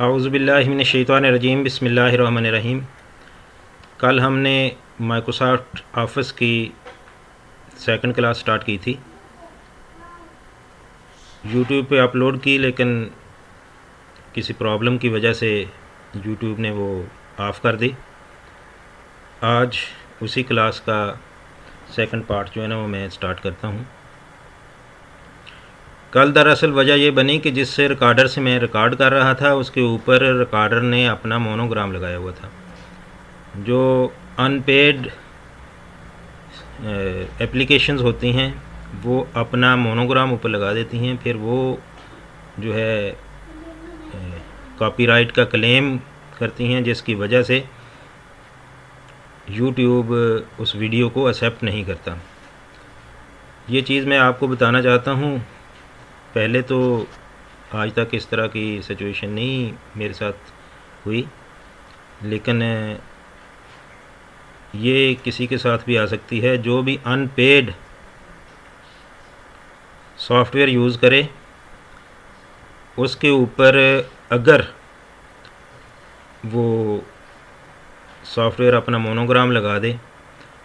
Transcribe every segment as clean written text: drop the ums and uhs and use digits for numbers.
औज़ुबिल्लाहि मिनश्शैतानिर्रजीम बिस्मिल्लाहिर्रहमानिर्रहीम। कल हमने माइक्रोसॉफ्ट ऑफिस की सेकंड क्लास स्टार्ट की थी, यूट्यूब पे अपलोड की, लेकिन किसी प्रॉब्लम की वजह से यूट्यूब ने वो ऑफ़ कर दी। आज उसी क्लास का सेकंड पार्ट जो है ना वो मैं स्टार्ट करता हूँ। कल दरअसल वजह ये बनी कि जिससे रिकॉर्डर से मैं रिकॉर्ड कर रहा था उसके ऊपर रिकॉर्डर ने अपना मोनोग्राम लगाया हुआ था। जो अनपेड एप्लीकेशंस होती हैं वो अपना मोनोग्राम ऊपर लगा देती हैं, फिर वो जो है कॉपीराइट का क्लेम करती हैं, जिसकी वजह से यूट्यूब उस वीडियो को एक्सेप्ट नहीं करता। ये चीज़ मैं आपको बताना चाहता हूँ। पहले तो आज तक इस तरह की सिचुएशन नहीं मेरे साथ हुई, लेकिन ये किसी के साथ भी आ सकती है। जो भी अनपेड सॉफ्टवेयर यूज़ करे उसके ऊपर अगर वो सॉफ्टवेयर अपना मोनोग्राम लगा दे,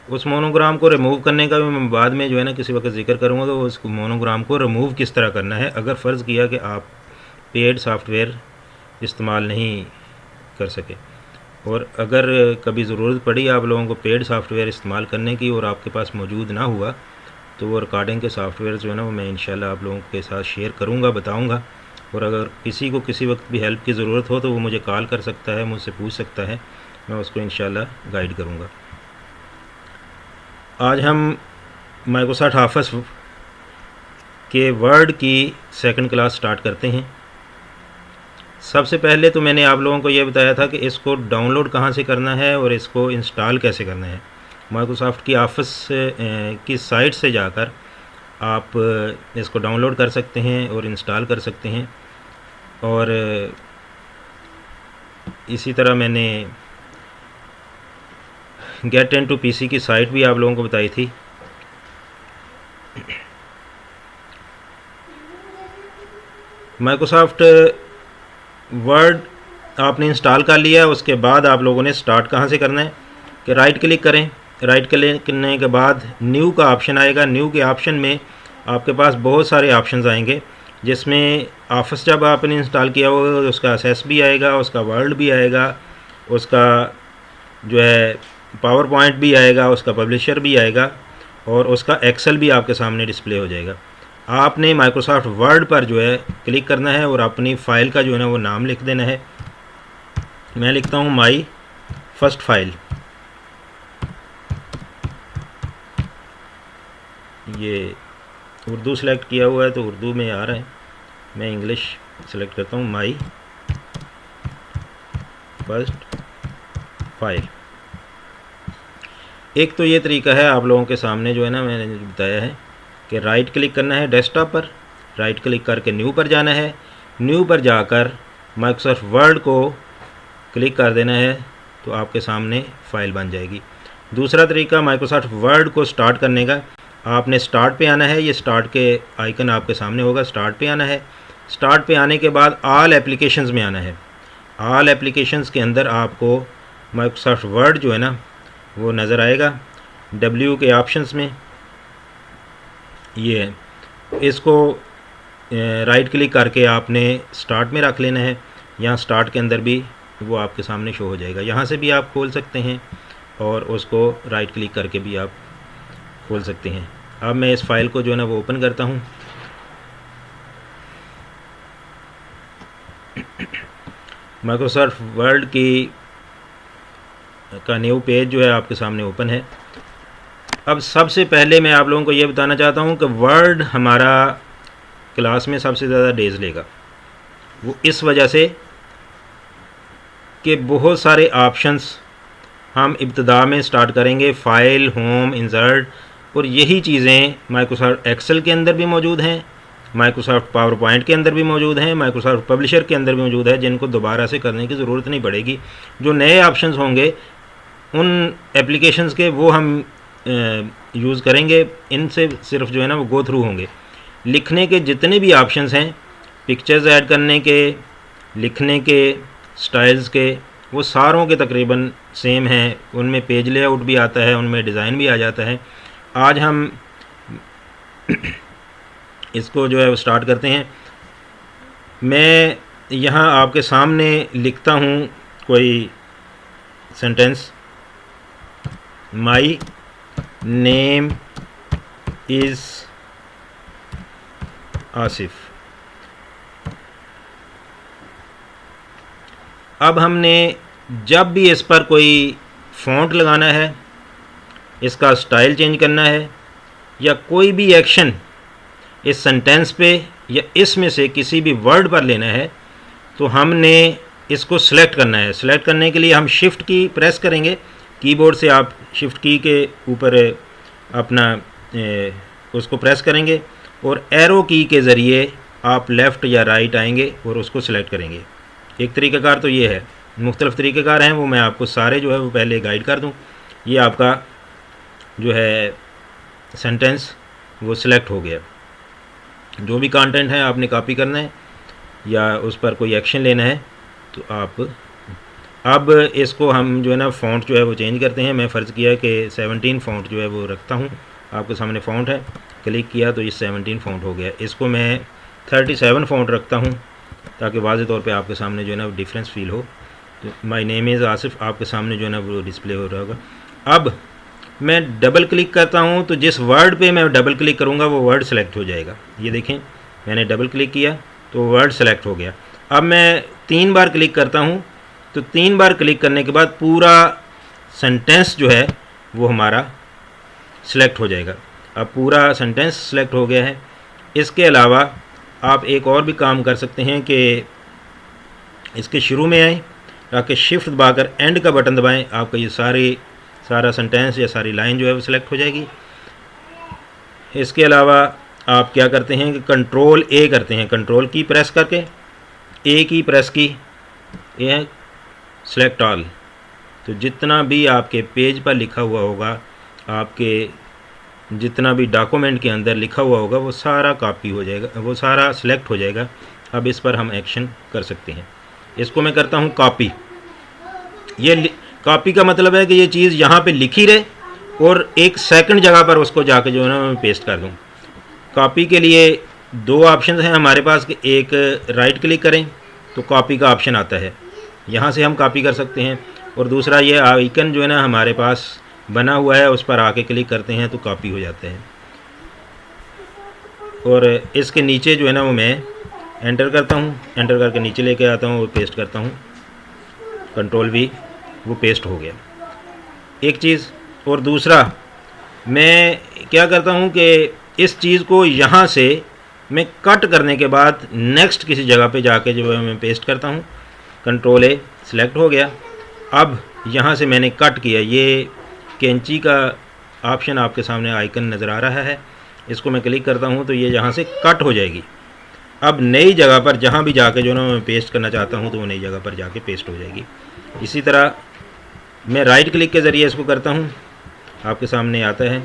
उस मोनोग्राम को रिमूव करने का भी मैं बाद में जो है ना किसी वक्त जिक्र करूँगा कि उस मोनोग्राम को रिमूव किस तरह करना है, अगर फ़र्ज़ किया कि आप पेड सॉफ्टवेयर इस्तेमाल नहीं कर सके। और अगर कभी ज़रूरत पड़ी आप लोगों को पेड सॉफ्टवेयर इस्तेमाल करने की और आपके पास मौजूद ना हुआ, तो वो रिकॉर्डिंग के सॉफ्टवेयर जो है ना वो मैं इंशाल्लाह आप लोगों के साथ शेयर करूँगा, बताऊँगा। और अगर किसी को किसी वक्त भी हेल्प की ज़रूरत हो तो वो मुझे कॉल कर सकता है, मुझसे पूछ सकता है, मैं उसको इंशाल्लाह गाइड करूँगा। आज हम माइक्रोसॉफ्ट ऑफिस के वर्ड की सेकंड क्लास स्टार्ट करते हैं। सबसे पहले तो मैंने आप लोगों को ये बताया था कि इसको डाउनलोड कहाँ से करना है और इसको इंस्टॉल कैसे करना है। माइक्रोसॉफ्ट की ऑफिस की साइट से जाकर आप इसको डाउनलोड कर सकते हैं और इंस्टॉल कर सकते हैं। और इसी तरह मैंने गेट इनटू पीसी की साइट भी आप लोगों को बताई थी। माइक्रोसॉफ्ट वर्ड आपने इंस्टॉल कर लिया है, उसके बाद आप लोगों ने स्टार्ट कहाँ से करना है कि राइट क्लिक करें। राइट क्लिक करने के बाद न्यू का ऑप्शन आएगा। न्यू के ऑप्शन में आपके पास बहुत सारे ऑप्शंस आएंगे, जिसमें ऑफिस जब आपने इंस्टॉल किया होगा तो उसका एसएस भी आएगा, उसका वर्ड भी आएगा, उसका जो है पावर पॉइंट भी आएगा, उसका पब्लिशर भी आएगा और उसका एक्सेल भी आपके सामने डिस्प्ले हो जाएगा। आपने माइक्रोसॉफ्ट वर्ड पर जो है क्लिक करना है और अपनी फ़ाइल का जो है ना वो नाम लिख देना है। मैं लिखता हूँ माई फर्स्ट फाइल। ये उर्दू सेलेक्ट किया हुआ है तो उर्दू में आ रहा है, मैं इंग्लिश सेलेक्ट करता हूँ, माई फर्स्ट फाइल। एक तो ये तरीका है आप लोगों के सामने जो है ना मैंने बताया है कि राइट क्लिक करना है डेस्कटॉप पर, राइट क्लिक करके न्यू पर जाना है, न्यू पर जाकर माइक्रोसॉफ्ट वर्ड को क्लिक कर देना है तो आपके सामने फ़ाइल बन जाएगी। दूसरा तरीका माइक्रोसॉफ्ट वर्ड को स्टार्ट करने का, आपने स्टार्ट पे आना है। ये स्टार्ट के आइकन आपके सामने होगा, स्टार्ट पे आना है। स्टार्ट पे आने के बाद ऑल एप्लीकेशंस में आना है। ऑल एप्लीकेशंस के अंदर आपको माइक्रोसॉफ्ट वर्ड जो है ना वो नज़र आएगा डब्ल्यू के ऑप्शंस में। ये है, इसको राइट क्लिक करके आपने स्टार्ट में रख लेना है। यहाँ स्टार्ट के अंदर भी वो आपके सामने शो हो जाएगा, यहाँ से भी आप खोल सकते हैं और उसको राइट क्लिक करके भी आप खोल सकते हैं। अब मैं इस फाइल को जो है ना वो ओपन करता हूँ। माइक्रोसॉफ्ट वर्ड का न्यू पेज जो है आपके सामने ओपन है। अब सबसे पहले मैं आप लोगों को ये बताना चाहता हूँ कि वर्ड हमारा क्लास में सबसे ज़्यादा डेज लेगा। वो इस वजह से कि बहुत सारे ऑप्शंस हम इब्तदा में स्टार्ट करेंगे, फ़ाइल, होम, इंसर्ट, और यही चीज़ें माइक्रोसॉफ्ट एक्सेल के अंदर भी मौजूद हैं, माइक्रोसॉफ्ट पावर पॉइंट के अंदर भी मौजूद हैं, माइक्रोसॉफ्ट पब्लिशर के अंदर भी मौजूद है, जिनको दोबारा से करने की ज़रूरत नहीं पड़ेगी। जो नए ऑप्शंस होंगे उन एप्लीकेशंस के वो हम यूज़ करेंगे, इनसे सिर्फ जो है ना वो गो थ्रू होंगे। लिखने के जितने भी ऑप्शंस हैं, पिक्चर्स ऐड करने के, लिखने के, स्टाइल्स के, वो सारों के तकरीबन सेम हैं। उनमें पेज लेआउट भी आता है, उनमें डिज़ाइन भी आ जाता है। आज हम इसको जो है वो स्टार्ट करते हैं। मैं यहाँ आपके सामने लिखता हूँ कोई sentence, my name is Asif. अब हमने जब भी इस पर कोई फ़ॉन्ट लगाना है, इसका स्टाइल चेंज करना है, या कोई भी एक्शन इस सेंटेंस पे या इसमें से किसी भी वर्ड पर लेना है, तो हमने इसको सिलेक्ट करना है। सिलेक्ट करने के लिए हम शिफ्ट की प्रेस करेंगे। कीबोर्ड से आप शिफ्ट की के ऊपर अपना उसको प्रेस करेंगे और एरो की के ज़रिए आप लेफ़्ट या राइट आएंगे और उसको सिलेक्ट करेंगे। एक तरीक़ाकार तो ये है, मुख्तलिफ़ तरीक़ेकार हैं, वो मैं आपको सारे जो है वो पहले गाइड कर दूं। ये आपका जो है सेंटेंस वो सिलेक्ट हो गया। जो भी कंटेंट है आपने कॉपी करना है या उस पर कोई एक्शन लेना है तो आप, अब इसको हम जो है ना फ़ॉन्ट जो है वो चेंज करते हैं। मैं फ़र्ज़ किया कि 17 फ़ॉन्ट जो है वो रखता हूँ। आपके सामने फ़ॉन्ट है, क्लिक किया तो ये 17 फ़ॉन्ट हो गया। इसको मैं 37 फ़ॉन्ट रखता हूँ ताकि वाज़े तौर पे आपके सामने जो है ना डिफरेंस फ़ील हो। तो माय नेम इज़ आसिफ आपके सामने जो है ना वो डिस्प्ले हो रहा होगा। अब मैं डबल क्लिक करता हूँ तो जिस वर्ड पे मैं डबल क्लिक करूँगा वो वर्ड सेलेक्ट हो जाएगा। ये देखें, मैंने डबल क्लिक किया तो वर्ड सेलेक्ट हो गया। अब मैं 3 बार क्लिक करता हूँ तो 3 बार क्लिक करने के बाद पूरा सेंटेंस जो है वो हमारा सिलेक्ट हो जाएगा। अब पूरा सेंटेंस सिलेक्ट हो गया है। इसके अलावा आप एक और भी काम कर सकते हैं कि इसके शुरू में आए, ताकि शिफ्ट दबाकर एंड का बटन दबाएं, आपका ये सारा सेंटेंस या सारी लाइन जो है वो सिलेक्ट हो जाएगी। इसके अलावा आप क्या करते हैं कि कंट्रोल ए करते हैं, कंट्रोल की प्रेस करके ए की प्रेस की, ये है सेलेक्ट ऑल। तो जितना भी आपके पेज पर लिखा हुआ होगा, आपके जितना भी डॉक्यूमेंट के अंदर लिखा हुआ होगा वो सारा कॉपी हो जाएगा, वो सारा सिलेक्ट हो जाएगा। अब इस पर हम एक्शन कर सकते हैं। इसको मैं करता हूँ कॉपी। ये कॉपी का मतलब है कि ये चीज़ यहाँ पे लिखी रहे और एक सेकंड जगह पर उसको जाके जो है ना मैं पेस्ट कर दूँ। कॉपी के लिए 2 ऑप्शन हैं हमारे पास कि एक राइट क्लिक करें तो कॉपी का ऑप्शन आता है, यहाँ से हम कॉपी कर सकते हैं, और दूसरा ये आइकन जो है ना हमारे पास बना हुआ है उस पर आके क्लिक करते हैं तो कॉपी हो जाते हैं। और इसके नीचे जो है ना वो मैं एंटर करता हूँ, एंटर करके नीचे लेके आता हूँ और पेस्ट करता हूँ, कंट्रोल V, वो पेस्ट हो गया एक चीज़। और दूसरा मैं क्या करता हूँ कि इस चीज़ को यहाँ से मैं कट करने के बाद नेक्स्ट किसी जगह पे जाके जो है मैं पेस्ट करता हूँ। कंट्रोल A सिलेक्ट हो गया। अब यहाँ से मैंने कट किया, ये कैंची का ऑप्शन आपके सामने आइकन नज़र आ रहा है, इसको मैं क्लिक करता हूँ तो ये यहाँ से कट हो जाएगी। अब नई जगह पर जहाँ भी जाके जो ना मैं पेस्ट करना चाहता हूँ तो वो नई जगह पर जाके पेस्ट हो जाएगी। इसी तरह मैं राइट क्लिक के ज़रिए इसको करता हूँ, आपके सामने आता है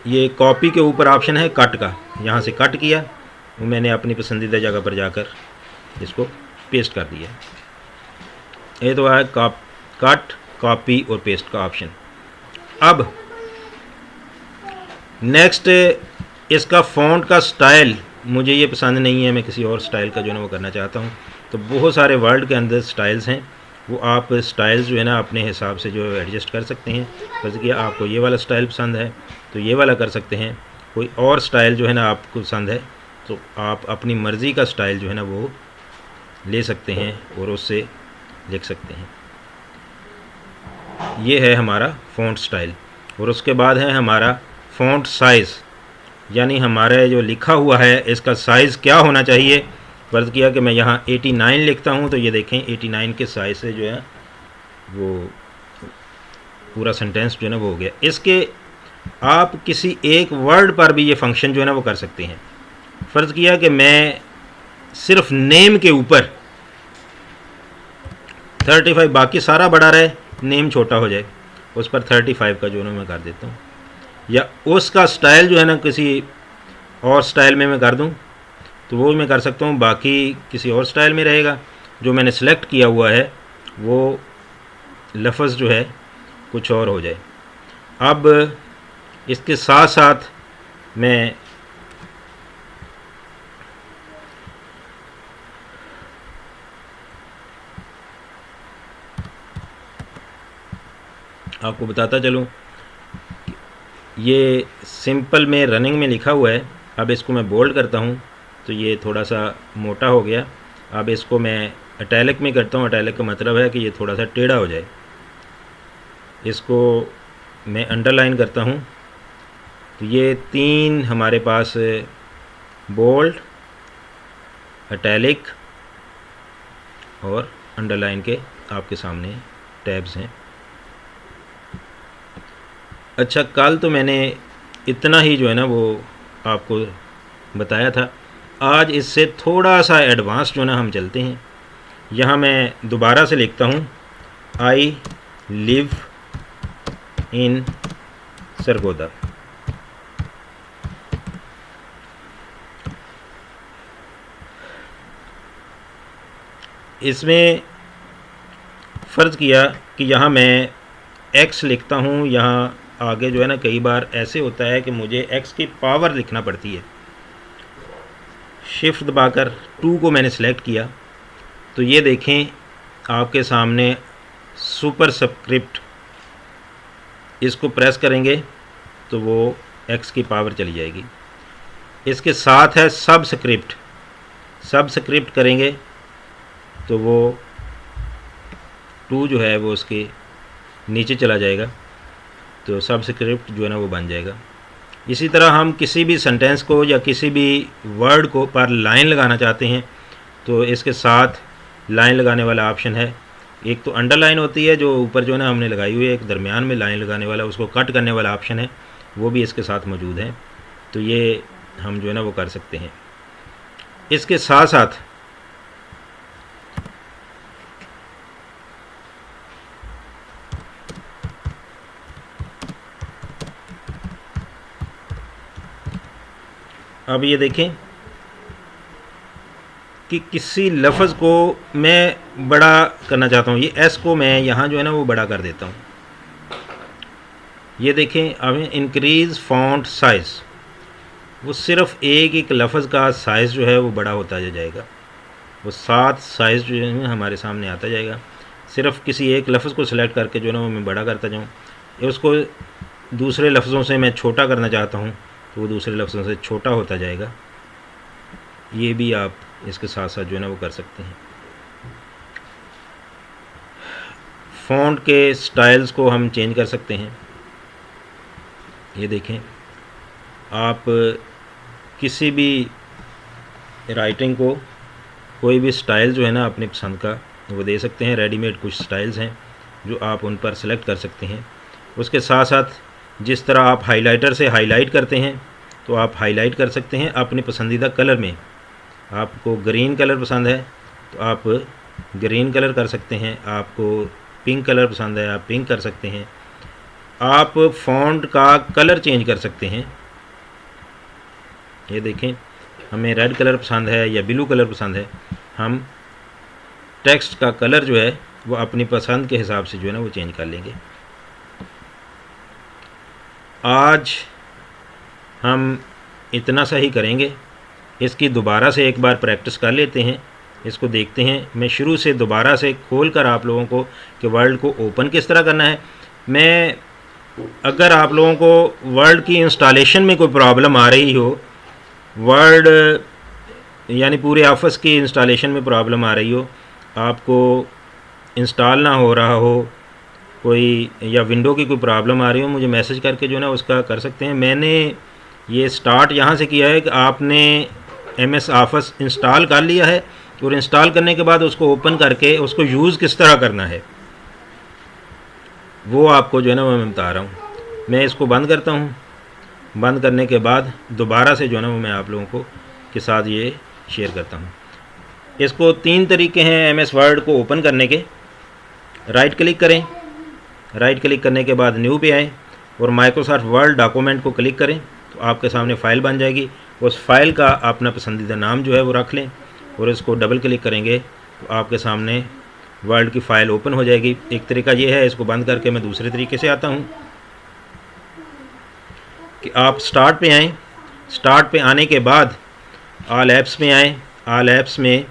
ये कॉपी के ऊपर ऑप्शन है कट का, यहाँ से कट किया, वो मैंने अपनी पसंदीदा जगह पर जाकर इसको पेस्ट कर दिया। ये तो है कट, कॉपी और पेस्ट का ऑप्शन। अब नेक्स्ट इसका फ़ॉन्ट का स्टाइल मुझे ये पसंद नहीं है, मैं किसी और स्टाइल का जो है ना वो करना चाहता हूँ। तो बहुत सारे वर्ड के अंदर स्टाइल्स हैं, वो आप स्टाइल्स जो है ना अपने हिसाब से जो है एडजस्ट कर सकते हैं। जैसे कि आपको ये वाला स्टाइल पसंद है तो ये वाला कर सकते हैं, कोई और स्टाइल जो है ना आपको पसंद है तो आप अपनी मर्ज़ी का स्टाइल जो है ना वो ले सकते हैं और उससे लिख सकते हैं। ये है हमारा फ़ॉन्ट स्टाइल। और उसके बाद है हमारा फ़ॉन्ट साइज़, यानी हमारे जो लिखा हुआ है इसका साइज़ क्या होना चाहिए। फर्ज़ किया कि मैं यहाँ 89 लिखता हूँ तो ये देखें 89 के साइज़ से जो है वो पूरा सेंटेंस जो है ना वो हो गया। इसके आप किसी एक वर्ड पर भी ये फंक्शन जो है ना वो कर सकते हैं। फ़र्ज़ किया कि मैं सिर्फ नेम के ऊपर 35, बाकी सारा बड़ा रहे, नेम छोटा हो जाए, उस पर 35 का जो है ना मैं कर देता हूँ। या उसका स्टाइल जो है ना किसी और स्टाइल में मैं कर दूँ तो वो मैं कर सकता हूँ, बाकी किसी और स्टाइल में रहेगा। जो मैंने सेलेक्ट किया हुआ है वो लफ्ज़ जो है कुछ और हो जाए। अब इसके साथ साथ मैं आपको बताता चलूँ, ये सिंपल में रनिंग में लिखा हुआ है। अब इसको मैं बोल्ड करता हूँ तो ये थोड़ा सा मोटा हो गया। अब इसको मैं इटैलिक में करता हूँ। इटैलिक का मतलब है कि ये थोड़ा सा टेढ़ा हो जाए। इसको मैं अंडरलाइन करता हूँ तो ये 3 हमारे पास बोल्ड, इटैलिक और अंडरलाइन के आपके सामने टैब्स हैं। अच्छा, कल तो मैंने इतना ही जो है ना वो आपको बताया था। आज इससे थोड़ा सा एडवांस जो है ना हम चलते हैं। यहाँ मैं दोबारा से लिखता हूँ, आई लिव इन सरगोदा। इसमें फ़र्ज़ किया कि यहाँ मैं x लिखता हूँ। यहाँ आगे जो है ना कई बार ऐसे होता है कि मुझे x की पावर लिखना पड़ती है। शिफ्ट दबाकर 2 को मैंने सेलेक्ट किया तो ये देखें आपके सामने सुपर सबस्क्रिप्ट, इसको प्रेस करेंगे तो वो x की पावर चली जाएगी। इसके साथ है सबस्क्रिप्ट, सबस्क्रिप्ट करेंगे तो वो 2 जो है वो उसके नीचे चला जाएगा, तो सबस्क्रिप्ट जो है ना वो बन जाएगा। इसी तरह हम किसी भी सेंटेंस को या किसी भी वर्ड को पर लाइन लगाना चाहते हैं तो इसके साथ लाइन लगाने वाला ऑप्शन है। एक तो अंडरलाइन होती है जो ऊपर जो है ना हमने लगाई हुई है, एक दरमियान में लाइन लगाने वाला, उसको कट करने वाला ऑप्शन है, वो भी इसके साथ मौजूद है। तो ये हम जो है ना वो कर सकते हैं। इसके साथ साथ अब ये देखें कि किसी लफ्ज़ को मैं बड़ा करना चाहता हूँ। ये एस को मैं यहाँ जो है ना वो बड़ा कर देता हूँ। ये देखें, अब इंक्रीज़ फ़ॉन्ट साइज़, वो सिर्फ़ एक लफ्ज़ का साइज़ जो है वो बड़ा होता जाएगा। वो 7 साइज़ जो है हमारे सामने आता जाएगा। सिर्फ़ किसी एक लफ्ज़ को सिलेक्ट करके जो है ना वो मैं बड़ा करता जाऊँ। उसको दूसरे लफ्ज़ों से मैं छोटा करना चाहता हूँ तो वो दूसरे लफ्ज़ों से छोटा होता जाएगा। ये भी आप इसके साथ साथ जो है ना वो कर सकते हैं। फ़ॉन्ट के स्टाइल्स को हम चेंज कर सकते हैं। ये देखें, आप किसी भी राइटिंग को कोई भी स्टाइल जो है ना अपनी पसंद का वो दे सकते हैं। रेडीमेड कुछ स्टाइल्स हैं जो आप उन पर सेलेक्ट कर सकते हैं। उसके साथ साथ जिस तरह आप हाइलाइटर से हाईलाइट करते हैं तो आप हाईलाइट कर सकते हैं अपनी पसंदीदा कलर में। आपको ग्रीन कलर पसंद है तो आप ग्रीन कलर कर सकते हैं। आपको पिंक कलर पसंद है आप पिंक कर सकते हैं। आप फ़ॉन्ट का कलर चेंज कर सकते हैं। ये देखें, हमें रेड कलर पसंद है या ब्लू कलर पसंद है, हम टेक्स्ट का कलर जो है वो अपनी पसंद के हिसाब से जो है ना वो चेंज कर लेंगे। आज हम इतना सा ही करेंगे। इसकी दोबारा से एक बार प्रैक्टिस कर लेते हैं। इसको देखते हैं। मैं शुरू से दोबारा से खोल कर आप लोगों को कि वर्ड को ओपन किस तरह करना है। मैं अगर आप लोगों को वर्ड की इंस्टॉलेशन में कोई प्रॉब्लम आ रही हो, वर्ड यानी पूरे ऑफिस की इंस्टॉलेशन में प्रॉब्लम आ रही हो, आपको इंस्टॉल ना हो रहा हो कोई, या विंडो की कोई प्रॉब्लम आ रही हो, मुझे मैसेज करके जो है ना उसका कर सकते हैं। मैंने ये स्टार्ट यहाँ से किया है कि आपने MS ऑफिस इंस्टॉल कर लिया है और इंस्टॉल करने के बाद उसको ओपन करके उसको यूज़ किस तरह करना है वो आपको जो है ना मैं बता रहा हूँ। मैं इसको बंद करता हूँ। बंद करने के बाद दोबारा से जो है ना वो मैं आप लोगों को के साथ ये शेयर करता हूँ। इसको 3 तरीके हैं MS वर्ड को ओपन करने के। राइट क्लिक करें, राइट क्लिक करने के बाद न्यू पे आएँ और माइक्रोसॉफ्ट वर्ड डॉक्यूमेंट को क्लिक करें तो आपके सामने फ़ाइल बन जाएगी। उस फाइल का अपना पसंदीदा नाम जो है वो रख लें और इसको डबल क्लिक करेंगे तो आपके सामने वर्ड की फ़ाइल ओपन हो जाएगी। एक तरीका ये है, इसको बंद करके मैं दूसरे तरीके से आता हूँ कि आप स्टार्ट पे आएँ। स्टार्ट पे आने के बाद ऑल ऐप्स में आएँ। ऑल ऐप्स में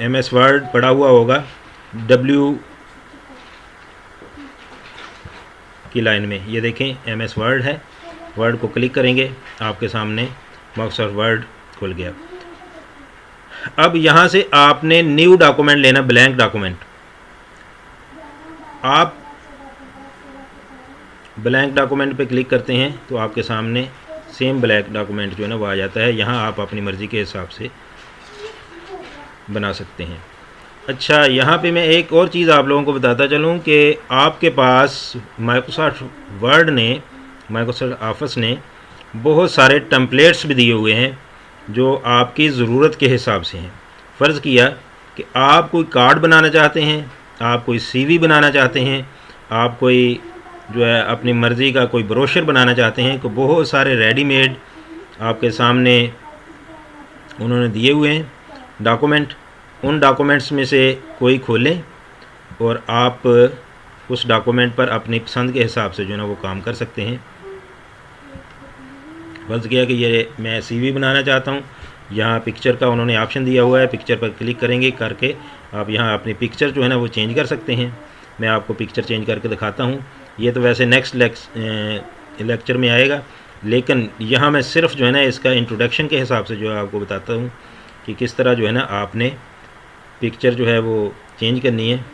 MS वर्ड पड़ा हुआ होगा W की लाइन में, ये देखें MS वर्ड है। वर्ड को क्लिक करेंगे, आपके सामने माइक्रोसॉफ्ट वर्ड खुल गया। अब यहाँ से आपने न्यू डॉक्यूमेंट लेना, ब्लैंक डॉक्यूमेंट। आप ब्लैंक डॉक्यूमेंट पे क्लिक करते हैं तो आपके सामने सेम ब्लैंक डॉक्यूमेंट जो है ना वो आ जाता है। यहाँ आप अपनी मर्ज़ी के हिसाब से बना सकते हैं। अच्छा, यहाँ पे मैं एक और चीज़ आप लोगों को बताता चलूँ कि आपके पास माइक्रोसॉफ्ट वर्ड ने, माइक्रोसॉफ्ट ऑफिस ने बहुत सारे टेम्पलेट्स भी दिए हुए हैं जो आपकी ज़रूरत के हिसाब से हैं। फ़र्ज़ किया कि आप कोई कार्ड बनाना चाहते हैं, आप कोई CV बनाना चाहते हैं, आप कोई जो है अपनी मर्ज़ी का कोई ब्रोशर बनाना चाहते हैं, तो बहुत सारे रेडीमेड आपके सामने उन्होंने दिए हुए हैं डॉक्यूमेंट। उन डॉक्यूमेंट्स में से कोई खोलें और आप उस डॉक्यूमेंट पर अपनी पसंद के हिसाब से जो है ना वो काम कर सकते हैं। फ़र्ज़ किया कि ये मैं CV बनाना चाहता हूँ, यहाँ पिक्चर का उन्होंने ऑप्शन दिया हुआ है, पिक्चर पर क्लिक करेंगे करके आप यहाँ अपनी पिक्चर जो है ना वो चेंज कर सकते हैं। मैं आपको पिक्चर चेंज करके दिखाता हूँ। ये तो वैसे नेक्स्ट लेक्चर में आएगा, लेकिन यहाँ मैं सिर्फ जो है ना इसका इंट्रोडक्शन के हिसाब से जो है आपको बताता हूँ कि किस तरह जो है ना आपने पिक्चर जो है वो चेंज करनी है।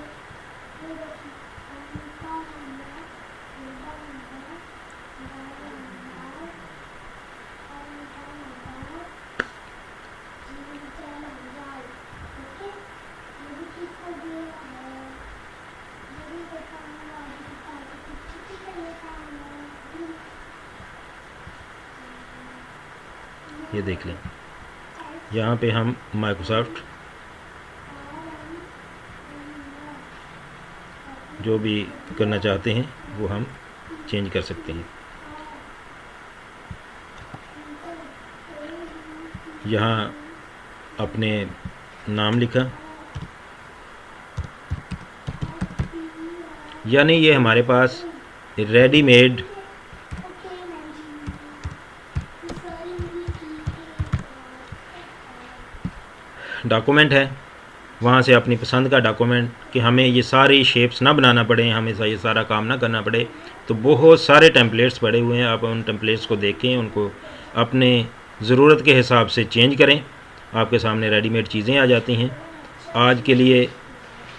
ये देख लें, यहाँ पे हम माइक्रोसॉफ्ट जो भी करना चाहते हैं वो हम चेंज कर सकते हैं। यहाँ अपने नाम लिखा, यानी ये हमारे पास रेडीमेड डॉक्यूमेंट है। वहाँ से अपनी पसंद का डॉक्यूमेंट, कि हमें ये सारी शेप्स ना बनाना पड़े, हमें ये सारा काम ना करना पड़े, तो बहुत सारे टेम्पलेट्स पड़े हुए हैं। आप उन टेम्पलेट्स को देखें, उनको अपने ज़रूरत के हिसाब से चेंज करें, आपके सामने रेडीमेड चीज़ें आ जाती हैं। आज के लिए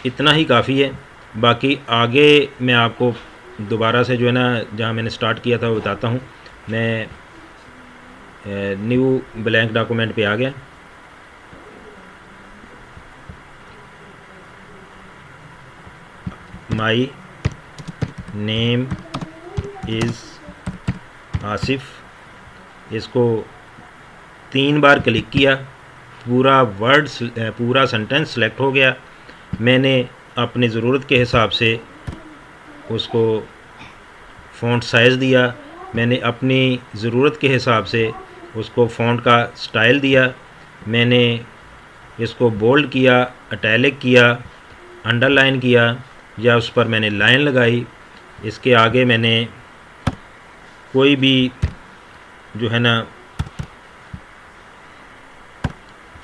इतना ही काफ़ी है। बाकी आगे मैं आपको दोबारा से जो है ना जहाँ मैंने स्टार्ट किया था वो बताता हूँ। मैं न्यू ब्लैंक डॉक्यूमेंट पे आ गया। माई नेम इज़ आसिफ, इसको 3 बार क्लिक किया, पूरा वर्ड पूरा सेंटेंस सेलेक्ट हो गया। मैंने अपनी ज़रूरत के हिसाब से उसको फ़ॉन्ट साइज़ दिया, मैंने अपनी ज़रूरत के हिसाब से उसको फ़ॉन्ट का स्टाइल दिया, मैंने इसको बोल्ड किया, इटैलिक किया, अंडरलाइन किया, या उस पर मैंने लाइन लगाई। इसके आगे मैंने कोई भी जो है ना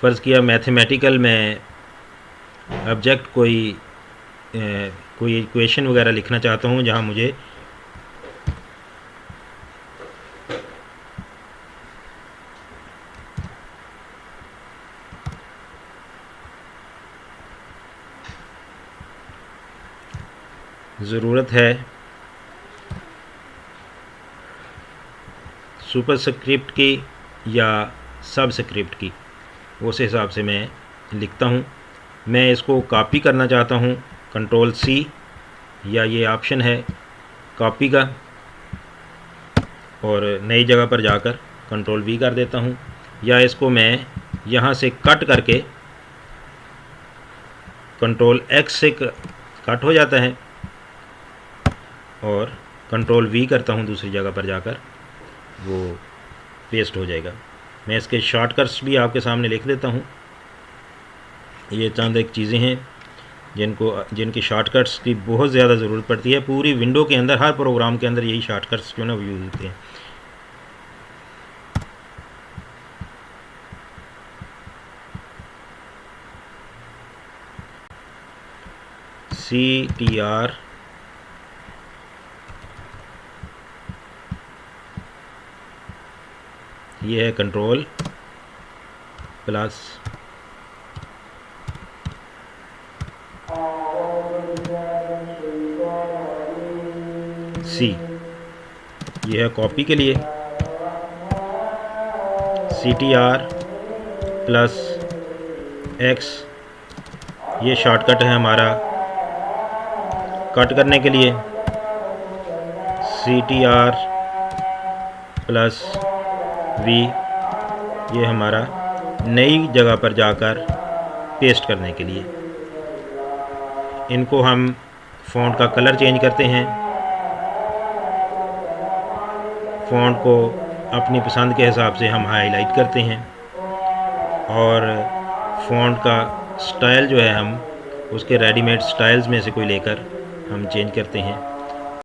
फ़र्ज़ किया मैथमेटिकल में ऑब्जेक्ट कोई इक्वेशन वगैरह लिखना चाहता हूँ जहाँ मुझे ज़रूरत है सुपरस्क्रिप्ट की या सबस्क्रिप्ट की, उस हिसाब से मैं लिखता हूँ। मैं इसको कॉपी करना चाहता हूँ, Ctrl+C, या ये ऑप्शन है कॉपी का, और नई जगह पर जाकर Ctrl+V कर देता हूँ, या इसको मैं यहाँ से कट करके Ctrl+X से कट हो जाता है, और Ctrl+V करता हूँ दूसरी जगह पर जाकर, वो पेस्ट हो जाएगा। मैं इसके शॉर्टकट्स भी आपके सामने लिख देता हूँ। ये चंद एक चीज़ें हैं जिनकी शॉर्टकट्स की बहुत ज़्यादा ज़रूरत पड़ती है। पूरी विंडो के अंदर, हर प्रोग्राम के अंदर यही शॉर्टकट्स जो है ना वो यूज़ होते हैं। CTR ये है कंट्रोल प्लस C, ये है कॉपी के लिए। CTR प्लस X ये शॉर्टकट है हमारा कट करने के लिए। CTR प्लस V ये हमारा नई जगह पर जाकर पेस्ट करने के लिए। इनको हम फ़ॉन्ट का कलर चेंज करते हैं, फ़ॉन्ट को अपनी पसंद के हिसाब से हम हाईलाइट करते हैं, और फ़ॉन्ट का स्टाइल जो है हम उसके रेडीमेड स्टाइल्स में से कोई लेकर हम चेंज करते हैं।